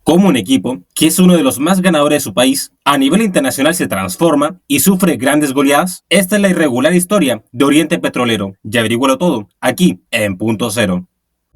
cómo un equipo, que es uno de los más ganadores de su país, a nivel internacional se transforma y sufre grandes goleadas. Esta es la irregular historia de Oriente Petrolero. Ya averígualo todo, aquí en Punto Cero.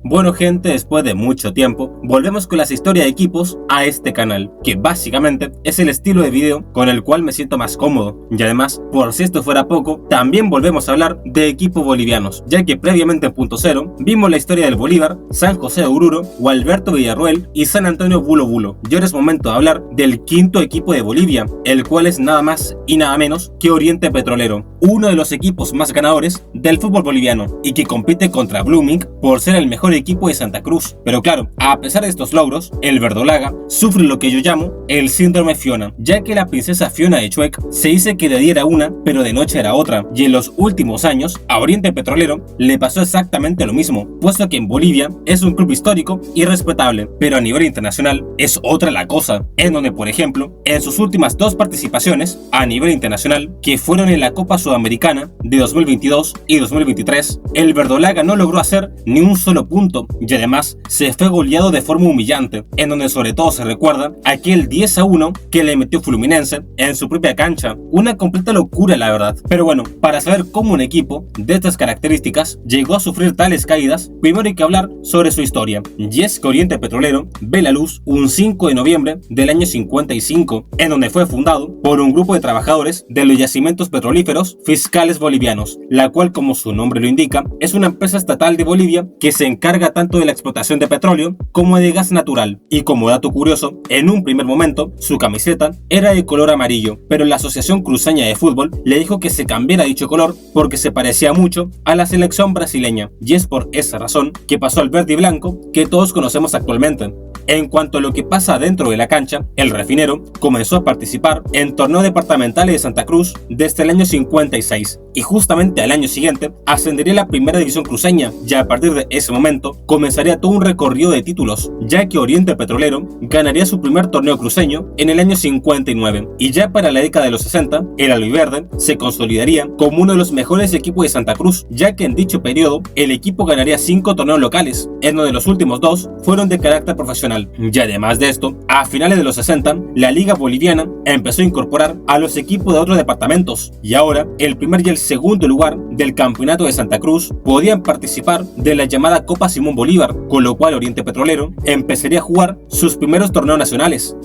Bueno gente, después de mucho tiempo, volvemos con las historias de equipos a este canal, que básicamente es el estilo de video con el cual me siento más cómodo. Y además, por si esto fuera poco, también volvemos a hablar de equipos bolivianos, ya que previamente en Punto Cero vimos la historia del Bolívar, San José de Oruro, Gualberto Villarroel y San Antonio Bulo Bulo. Y ahora es momento de hablar del quinto equipo de Bolivia, el cual es nada más y nada menos que Oriente Petrolero, uno de los equipos más ganadores del fútbol boliviano y que compite contra Blooming por ser el mejor equipo de Santa Cruz. Pero claro, a pesar de estos logros, el verdolaga sufre lo que yo llamo el síndrome Fiona, ya que la princesa Fiona de Chuec se dice que de día era una, pero de noche era otra, y en los últimos años a Oriente Petrolero le pasó exactamente lo mismo, puesto que en Bolivia es un club histórico y respetable, pero a nivel internacional es otra la cosa, en donde por ejemplo, en sus últimas dos participaciones a nivel internacional, que fueron en la Copa Sudamericana de 2022 y 2023, el verdolaga no logró hacer ni un solo punto, y además se fue goleado de forma humillante, en donde sobre todo se recuerda aquel 10-1 que le metió Fluminense en su propia cancha. Una completa locura la verdad. Pero bueno, para saber cómo un equipo de estas características llegó a sufrir tales caídas, primero hay que hablar sobre su historia. Y es que Oriente Petrolero ve la luz un 5 de noviembre del año 55, en donde fue fundado por un grupo de trabajadores de los yacimientos petrolíferos fiscales bolivianos, la cual, como su nombre lo indica, es una empresa estatal de Bolivia que se encarga tanto de la explotación de petróleo como de gas natural. Y como dato curioso, en un primer momento su camiseta era de color amarillo, pero la Asociación Cruceña de Fútbol le dijo que se cambiara dicho color porque se parecía mucho a la selección brasileña, y es por esa razón que pasó al verde y blanco que todos conocemos actualmente. En cuanto a lo que pasa dentro de la cancha, el refinero comenzó a participar en torneos departamentales de Santa Cruz desde el año 56 y justamente al año siguiente ascendería a la primera división cruceña, y a partir de ese momento comenzaría todo un recorrido de títulos, ya que Oriente Petrolero ganaría su primer torneo cruceño en el año 59 y ya para la década de los 60 el albiverde se consolidaría como uno de los mejores equipos de Santa Cruz, ya que en dicho periodo el equipo ganaría 5 torneos locales, en donde los últimos 2 fueron de carácter profesional. Y además de esto, a finales de los 60 la Liga Boliviana empezó a incorporar a los equipos de otros departamentos, y ahora el primer y el segundo lugar del campeonato de Santa Cruz podían participar de la llamada Copa Simón Bolívar, con lo cual Oriente Petrolero empezaría a jugar sus primeros torneos nacionales.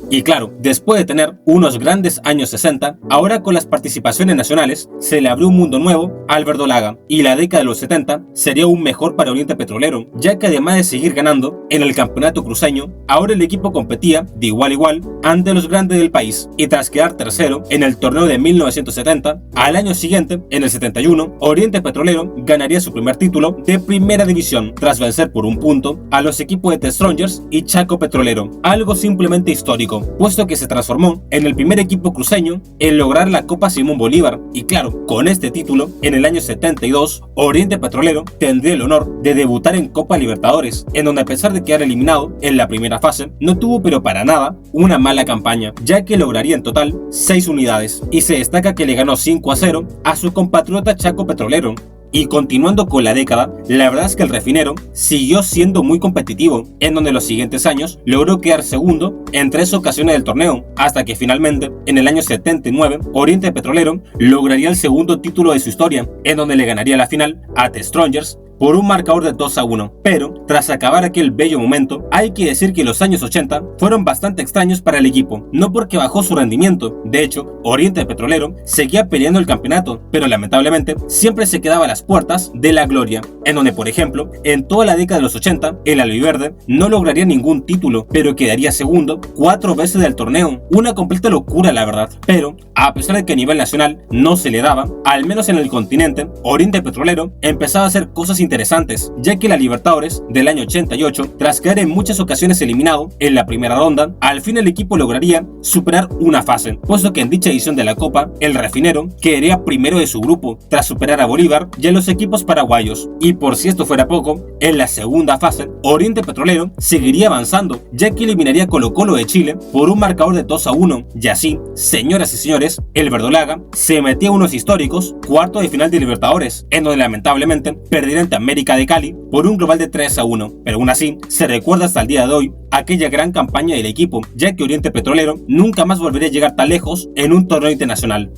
Y claro, después de tener unos grandes años 60, ahora con las participaciones nacionales se le abrió un mundo nuevo al verdolaga, y la década de los 70 sería aún mejor para Oriente Petrolero, ya que además de seguir ganando en el campeonato cruceño, ahora el equipo competía de igual a igual ante los grandes del país, y tras quedar tercero en el torneo de 1970, al año siguiente, en el 71, Oriente Petrolero ganaría su primer título de primera división, tras vencer por un punto a los equipos de The Strongers y Chaco Petrolero, algo simplemente histórico, puesto que se transformó en el primer equipo cruceño en lograr la Copa Simón Bolívar. Y claro, con este título, en el año 72, Oriente Petrolero tendría el honor de debutar en Copa Libertadores, en donde a pesar de quedar eliminado en la primera fase, no tuvo pero para nada una mala campaña, ya que lograría en total 6 unidades, y se destaca que le ganó 5-0 a su compatriota Chaco Petrolero. Y continuando con la década, la verdad es que el refinero siguió siendo muy competitivo, en donde los siguientes años logró quedar segundo en 3 ocasiones del torneo, hasta que finalmente, en el año 79, Oriente Petrolero lograría el segundo título de su historia, en donde le ganaría la final a The Strongers por un marcador de 2-1. Pero, tras acabar aquel bello momento, hay que decir que los años 80 fueron bastante extraños para el equipo, no porque bajó su rendimiento. De hecho, Oriente Petrolero seguía peleando el campeonato, pero lamentablemente siempre se quedaba a las puertas de la gloria, en donde por ejemplo, en toda la década de los 80, el albiverde no lograría ningún título, pero quedaría segundo 4 veces del torneo. Una completa locura la verdad. Pero, a pesar de que a nivel nacional no se le daba, al menos en el continente, Oriente Petrolero empezaba a hacer cosas interesantes, ya que la Libertadores del año 88, tras quedar en muchas ocasiones eliminado en la primera ronda, al fin el equipo lograría superar una fase, puesto que en dicha edición de la Copa, el refinero quedaría primero de su grupo, tras superar a Bolívar y a los equipos paraguayos. Y por si esto fuera poco, en la segunda fase, Oriente Petrolero seguiría avanzando, ya que eliminaría a Colo-Colo de Chile por un marcador de 2-1, y así, señoras y señores, el verdolaga se metía a unos históricos cuartos de final de Libertadores, en donde lamentablemente perdería Salta América de Cali por un global de 3-1, pero aún así se recuerda hasta el día de hoy aquella gran campaña del equipo, ya que Oriente Petrolero nunca más volvería a llegar tan lejos en un torneo internacional.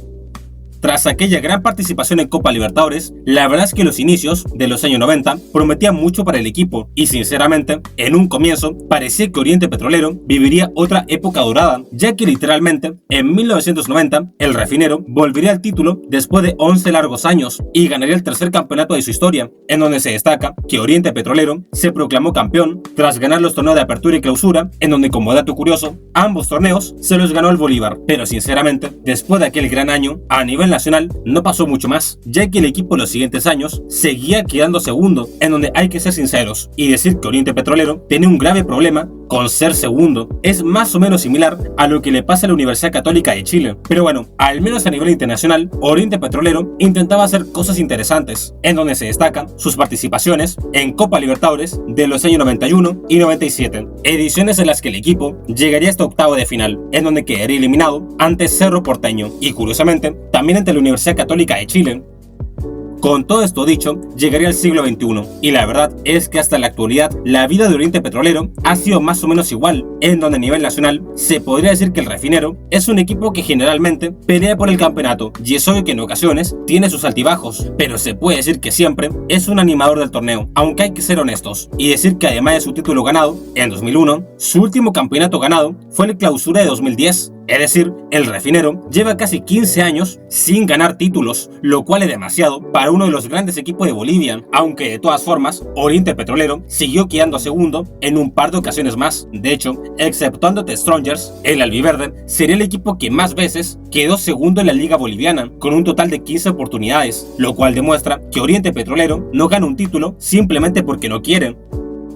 Tras aquella gran participación en Copa Libertadores, la verdad es que los inicios de los años 90 prometían mucho para el equipo y sinceramente, en un comienzo, parecía que Oriente Petrolero viviría otra época dorada, ya que literalmente, en 1990, el Refinero volvería al título después de 11 largos años y ganaría el tercer campeonato de su historia, en donde se destaca que Oriente Petrolero se proclamó campeón tras ganar los torneos de apertura y clausura, en donde, como dato curioso, ambos torneos se los ganó el Bolívar, pero sinceramente, después de aquel gran año, a nivel nacional no pasó mucho más, ya que el equipo en los siguientes años seguía quedando segundo, en donde hay que ser sinceros y decir que Oriente Petrolero tiene un grave problema con ser segundo. Es más o menos similar a lo que le pasa a la Universidad Católica de Chile, pero bueno, al menos a nivel internacional, Oriente Petrolero intentaba hacer cosas interesantes, en donde se destacan sus participaciones en Copa Libertadores de los años 91 y 97, ediciones en las que el equipo llegaría hasta octavo de final, en donde quedaría eliminado ante Cerro Porteño y curiosamente también ante la Universidad Católica de Chile. Con todo esto dicho, llegaría el siglo XXI, y la verdad es que hasta la actualidad la vida de Oriente Petrolero ha sido más o menos igual, en donde a nivel nacional se podría decir que el Refinero es un equipo que generalmente pelea por el campeonato, y es obvio que en ocasiones tiene sus altibajos, pero se puede decir que siempre es un animador del torneo, aunque hay que ser honestos, y decir que además de su título ganado, en 2001, su último campeonato ganado fue el Clausura de 2010, es decir, el Refinero lleva casi 15 años sin ganar títulos, lo cual es demasiado para uno de los grandes equipos de Bolivia, aunque de todas formas, Oriente Petrolero siguió quedando segundo en un par de ocasiones más. De hecho, exceptuando The Strongers, el albiverde sería el equipo que más veces quedó segundo en la liga boliviana, con un total de 15 oportunidades, lo cual demuestra que Oriente Petrolero no gana un título simplemente porque no quiere.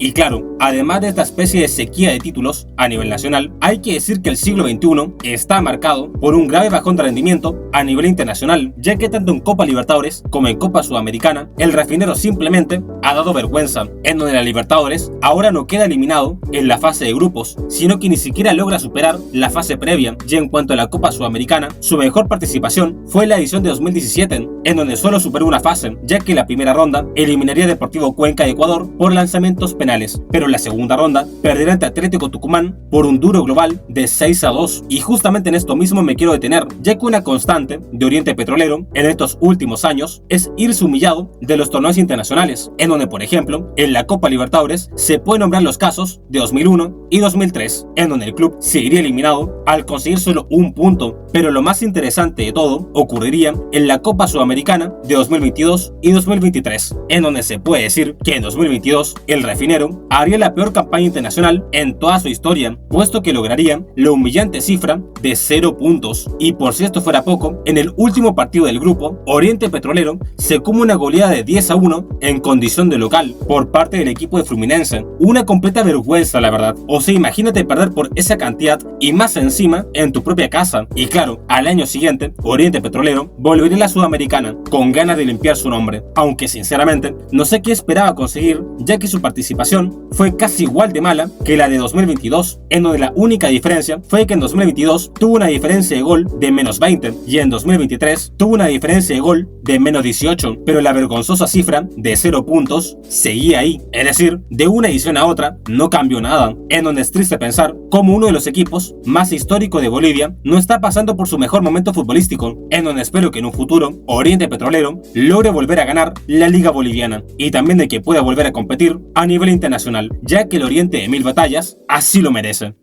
Y claro, además de esta especie de sequía de títulos a nivel nacional, hay que decir que el siglo XXI está marcado por un grave bajón de rendimiento a nivel internacional, ya que tanto en Copa Libertadores como en Copa Sudamericana, el Refinero simplemente ha dado vergüenza, en donde la Libertadores ahora no queda eliminado en la fase de grupos, sino que ni siquiera logra superar la fase previa, y en cuanto a la Copa Sudamericana, su mejor participación fue en la edición de 2017, en donde solo superó una fase, ya que la primera ronda eliminaría a Deportivo Cuenca de Ecuador por lanzamientos penales, pero en la segunda ronda perderá ante Atlético Tucumán por un duro global de 6-2. Y justamente en esto mismo me quiero detener, ya que una constante de Oriente Petrolero en estos últimos años es irse humillado de los torneos internacionales, en donde por ejemplo en la Copa Libertadores se pueden nombrar los casos de 2001 y 2003, en donde el club se iría eliminado al conseguir solo un punto, pero lo más interesante de todo ocurriría en la Copa Sudamericana de 2022 y 2023, en donde se puede decir que en 2022 el Refinero haría la peor campaña internacional en toda su historia, puesto que lograría la humillante cifra de 0 puntos. Y por si esto fuera poco, en el último partido del grupo, Oriente Petrolero se come una goleada de 10-1 en condición de local por parte del equipo de Fluminense. Una completa vergüenza, la verdad. O sea, imagínate perder por esa cantidad y más encima en tu propia casa. Y claro, al año siguiente, Oriente Petrolero volvería a la Sudamericana con ganas de limpiar su nombre, aunque sinceramente no sé qué esperaba conseguir, ya que su participación fue casi igual de mala que la de 2022, en donde la única diferencia fue que en 2022 tuvo una diferencia de gol de -20 y en 2023 tuvo una diferencia de gol de -18, pero la vergonzosa cifra de 0 puntos seguía ahí, es decir, de una edición a otra no cambió nada, en donde es triste pensar cómo uno de los equipos más históricos de Bolivia no está pasando por su mejor momento futbolístico, en donde espero que en un futuro Oriente Petrolero logre volver a ganar la Liga Boliviana y también de que pueda volver a competir a nivel internacional, ya que el Oriente de 1000 batallas así lo merece.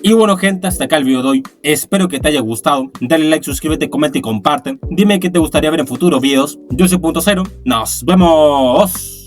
Y bueno gente, hasta acá el video de hoy, espero que te haya gustado, dale like, suscríbete, comenta y comparte, dime qué te gustaría ver en futuros videos. Yo soy Punto Cero, nos vemos.